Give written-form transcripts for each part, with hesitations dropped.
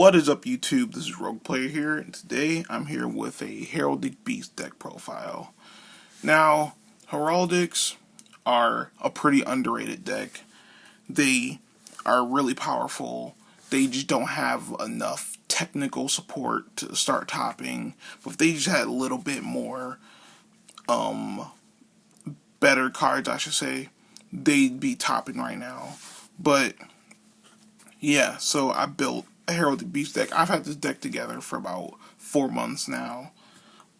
What is up, YouTube? This is RoguePlayer here, and today I'm here with a Heraldic Beast deck profile. Now, Heraldics are a pretty underrated deck. They are really powerful. They just don't have enough technical support to start topping. But if they just had a little bit more, better cards, I should say, they'd be topping right now. But yeah, so I built a Heraldic Beast deck. I've had this deck together for about 4 months now.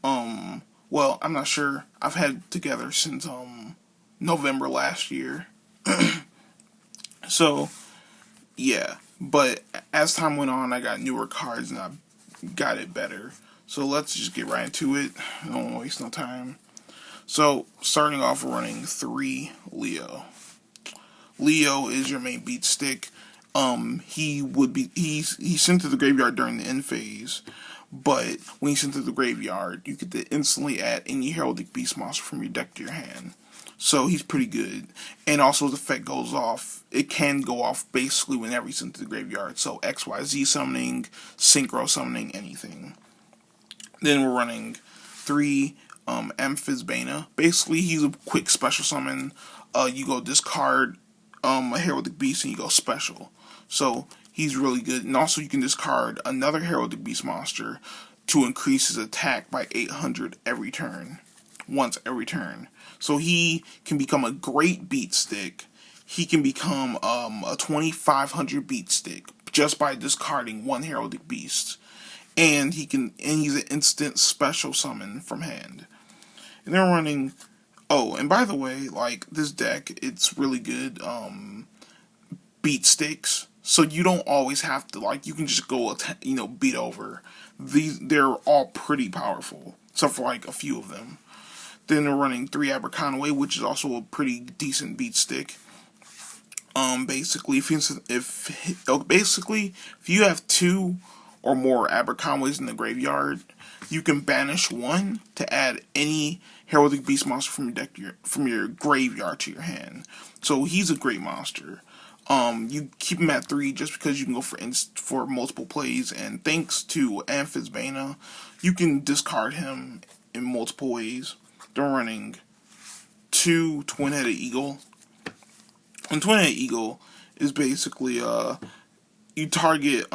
Well, I'm not sure. I've had it together since November last year. So yeah, but as time went on, I got newer cards and I got it better. So let's just get right into it. I don't want to waste no time. So starting off, we're running 3 Leo. Leo is your main beat stick. He's sent to the graveyard during the end phase, but when he's sent to the graveyard, you get to instantly add any Heraldic Beast monster from your deck to your hand. So he's pretty good. And also his effect goes off. It can go off basically whenever he's sent to the graveyard. So XYZ summoning, synchro summoning, anything. Then we're running 3 Amphisbaena. Basically, he's a quick special summon. You go discard a Heraldic Beast and you go special. So he's really good. And also you can discard another Heraldic Beast monster to increase his attack by 800 every turn. Once every turn. So he can become a great beat stick. He can become a 2500 beat stick just by discarding one Heraldic Beast. And he's an instant special summon from hand. And they're running. Oh, and by the way, like, this deck, it's really good beat sticks. So you don't always have to, like, you can just go, beat over. They're all pretty powerful, except for, like, a few of them. Then they're running 3 Aberconway, which is also a pretty decent beat stick. Basically, if you have 2 or more Aberconways in the graveyard, you can banish 1 to add any Heraldic Beast monster from your deck from your graveyard to your hand. So he's a great monster. You keep him at 3 just because you can go for multiple plays, and thanks to Amphisbaena, you can discard him in multiple ways. They're running 2 Twin-Headed Eagle. And Twin-Headed Eagle is basically you target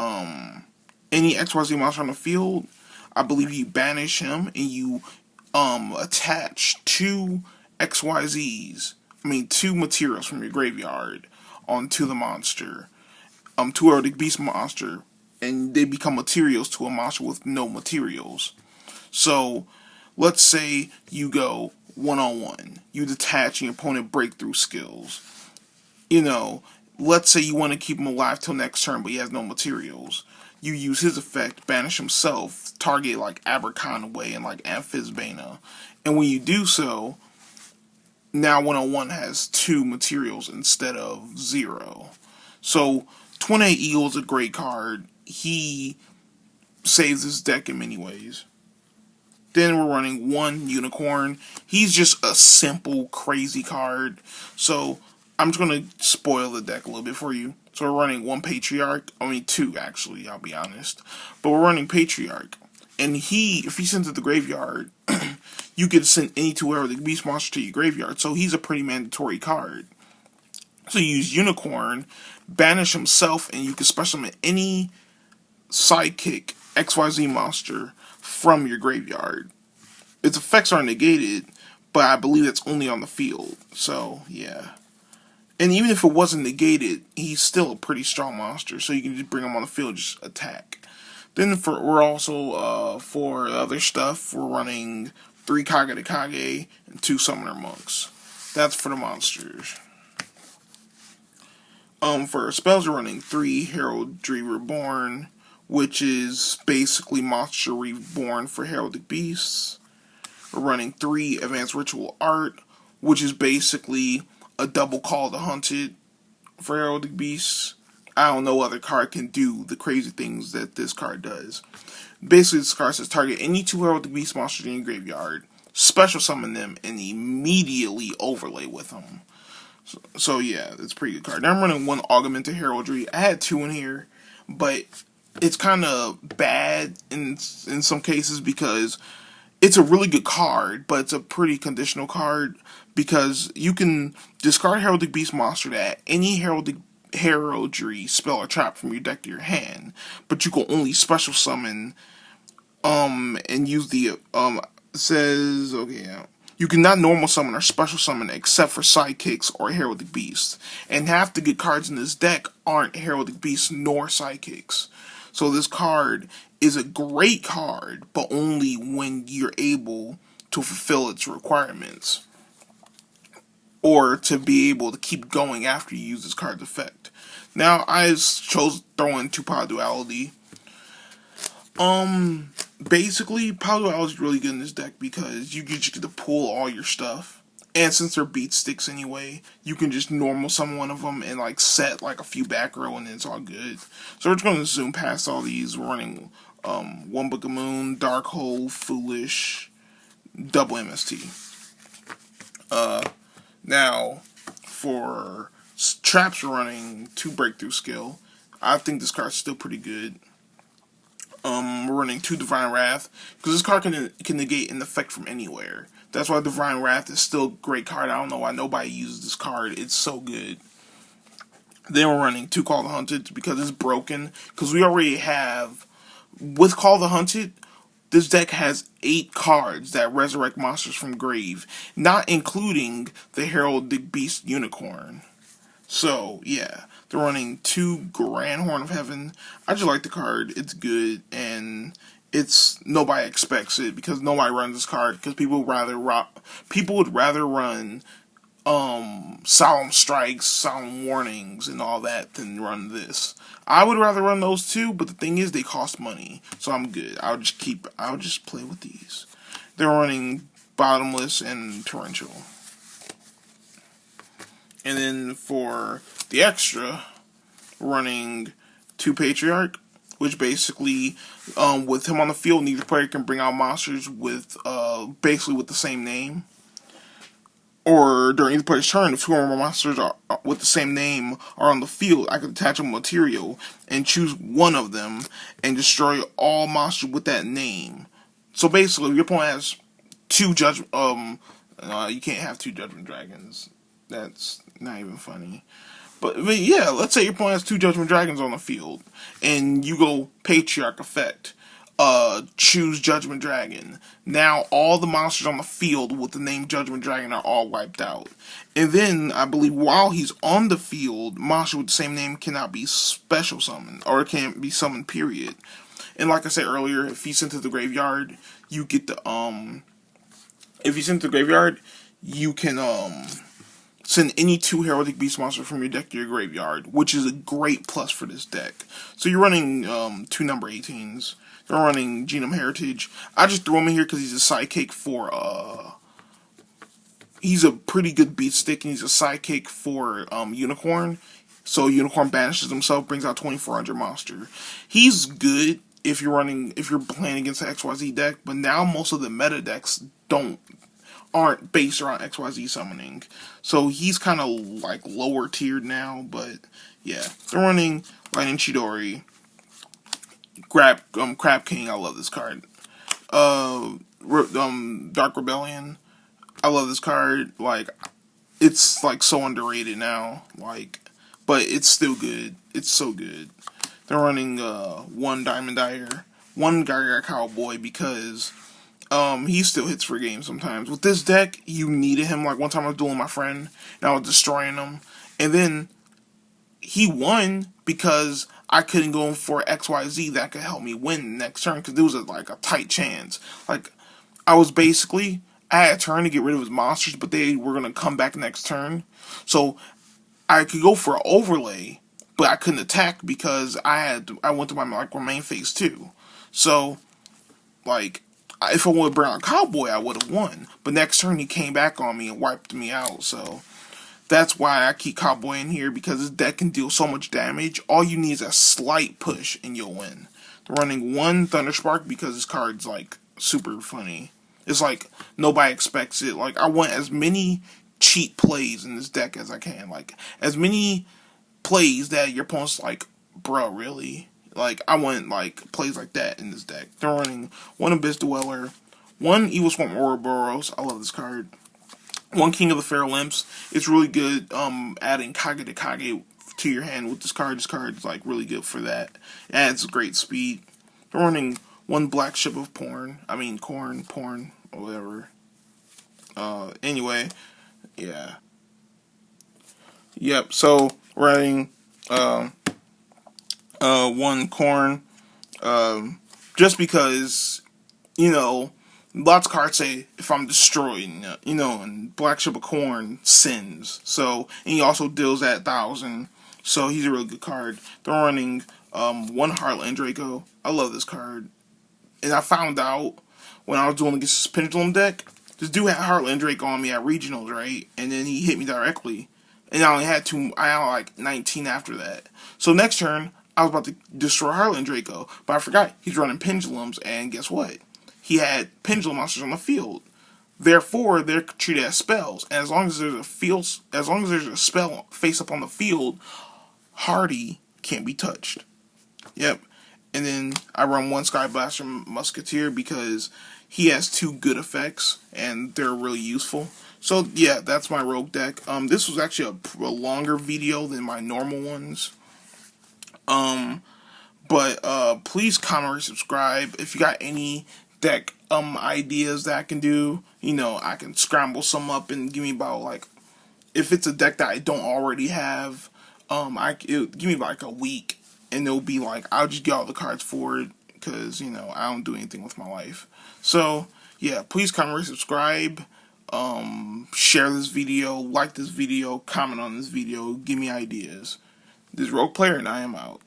any XYZ monster on the field. I believe you banish him and you attach 2 2 materials from your graveyard onto the monster. 2 Heraldic Beast monster, and they become materials to a monster with no materials. So let's say you go 1-on-1. You detach your opponent breakthrough skills. Let's say you want to keep him alive till next turn, but he has no materials. You use his effect, banish himself, target like Aberconway and like Amphisbaena. And when you do so, now 1-on-1 has 2 materials instead of 0. So Twin-Headed Eagle is a great card. He saves his deck in many ways. Then we're running 1 Unicorn. He's just a simple, crazy card. So I'm just going to spoil the deck a little bit for you. So we're running 1 Patriarch. 2 actually, I'll be honest. But we're running Patriarch. And if he's sent to the graveyard, you can send any 2 Heraldic Beast monsters to your graveyard. So he's a pretty mandatory card. So you use Unicorn, banish himself, and you can special summon any sidekick XYZ monster from your graveyard. Its effects are negated, but I believe that's only on the field. So, yeah. And even if it wasn't negated, he's still a pretty strong monster. So you can just bring him on the field, just attack. Then we're also, for other stuff, we're running 3 Kage and 2 Summoner Monks. That's for the monsters. For spells, we're running 3 Heraldry Reborn, which is basically Monster Reborn for Heraldic Beasts. We're running 3 Advanced Ritual Art, which is basically a double Call to Hunted for Heraldic Beasts. I don't know other card can do the crazy things that this card does. Basically, this card says target any 2 Heraldic Beast monsters in your graveyard, special summon them, and immediately overlay with them. So yeah, it's a pretty good card. Now I'm running 1 Augmented Heraldry. I had 2 in here, but it's kind of bad in some cases because it's a really good card, but it's a pretty conditional card because you can discard Heraldic Beast Monster to add any heraldry spell or trap from your deck to your hand, but you can only special summon and use the it says okay, yeah. You cannot normal summon or special summon except for sidekicks or heraldic beasts, and half the good cards in this deck aren't heraldic beasts nor sidekicks. So this card is a great card, but only when you're able to fulfill its requirements, or to be able to keep going after you use this card's effect. Now, I chose throwing 2-power duality. Basically, power duality is really good in this deck because you get to pull all your stuff, and since they're beat sticks anyway, you can just normal summon one of them and like set like a few back row, and it's all good. So we're just going to zoom past all these. We're running One Book of Moon, Dark Hole, Foolish, double MST. Now for traps, we're running 2 Breakthrough Skill. I think this card's still pretty good. We're running 2 Divine Wrath because this card can negate an effect from anywhere. That's why Divine Wrath is still a great card. I don't know why nobody uses this card. It's so good. Then we're running 2 Call the Hunted because it's broken. Because we already have, with Call the Hunted, this deck has 8 cards that resurrect monsters from grave, not including the Heraldic Beast Unicorn. So, yeah, they're running 2 Grand Horn of Heaven. I just like the card. It's good, and nobody expects it because nobody runs this card because people would rather run Solemn Strikes, Solemn Warnings, and all that than run this. I would rather run those too, but the thing is they cost money, so I'm good. I'll just play with these. They're running Bottomless and Torrential. And then for the extra, running 2 Patriarch, which basically, with him on the field, neither player can bring out monsters with basically with the same name. Or during either player's turn, if 2 or more monsters with the same name are on the field, I can attach a material and choose one of them and destroy all monsters with that name. So basically, if your opponent has 2 you can't have 2 Judgment Dragons. That's not even funny. But yeah, let's say your opponent has 2 Judgment Dragons on the field, and you go Patriarch effect. Choose Judgment Dragon. Now all the monsters on the field with the name Judgment Dragon are all wiped out. And then, I believe while he's on the field, monsters with the same name cannot be special summoned, or it can't be summoned, period. And like I said earlier, if he's sent to the graveyard, you get the, if he's sent to the graveyard, you can, send any 2 Heraldic Beast monsters from your deck to your graveyard, which is a great plus for this deck. So you're running 2 number 18s. They're running Genome Heritage. I just threw him in here because he's a sidekick for, he's a pretty good beat stick, and he's a sidekick for Unicorn. So Unicorn banishes himself, brings out 2400 monster. He's good if you're playing against the XYZ deck, but now most of the meta decks aren't based around XYZ summoning. So he's kind of like lower tiered now, but yeah. They're running Lightning Chidori, Crab King, I love this card. Dark Rebellion, I love this card. Like, it's like so underrated now. Like, but it's still good. It's so good. They're running 1 Diamond Dyer, 1 Gargar Cowboy because he still hits for games sometimes. With this deck, you needed him. Like, one time I was dueling my friend, and I was destroying him. And then he won because I couldn't go for XYZ that could help me win the next turn, because there was like a tight chance. Like, I had a turn to get rid of his monsters, but they were going to come back next turn. So I could go for an overlay, but I couldn't attack because I went to my main phase too. So, like, if I would have brought out Cowboy, I would have won. But next turn, he came back on me and wiped me out. So that's why I keep Cowboy in here, because this deck can deal so much damage. All you need is a slight push, and you'll win. They're running 1 Thunderspark because this card's, like, super funny. It's like, nobody expects it. Like, I want as many cheat plays in this deck as I can. Like, as many plays that your opponent's like, bro, really? Like, I want, like, plays like that in this deck. They're running one Abyss Dweller, one Evil Swamp Ouroboros. I love this card. One King of the Feral Imps. It's really good, adding Kage to Kage to your hand with this card. This card is, like, really good for that. It adds great speed. They're running one Black Ship of Porn, or whatever. Anyway, yeah. Yep, so, running, one Corn, just because, you know, lots of cards say, if I'm destroying, you know, and Black Ship of Corn sins. So, and he also deals at 1,000. So, he's a really good card. They're running, one Heartland Draco. I love this card. And I found out when I was doing against this Pendulum deck, this dude had Heartland Draco on me at Regionals, right? And then he hit me directly. And I only had like 19 after that. So next turn, I was about to destroy Heartland Draco, but I forgot he's running Pendulums, and guess what? He had Pendulum monsters on the field. Therefore, they're treated as spells. And as long as there's a spell face up on the field, Hardy can't be touched. Yep. And then I run one Sky Blaster Musketeer because he has 2 good effects, and they're really useful. So, yeah, that's my Rogue deck. This was actually a longer video than my normal ones. But please comment or subscribe. If you got any deck ideas that I can do, you know, I can scramble some up and give me about, like, if it's a deck that I don't already have, give me like a week, and it'll be like, I'll just get all the cards for it, because, you know, I don't do anything with my life. So, yeah, please comment or subscribe, share this video, like this video, comment on this video, give me ideas. This is RoguePlayer, and I am out.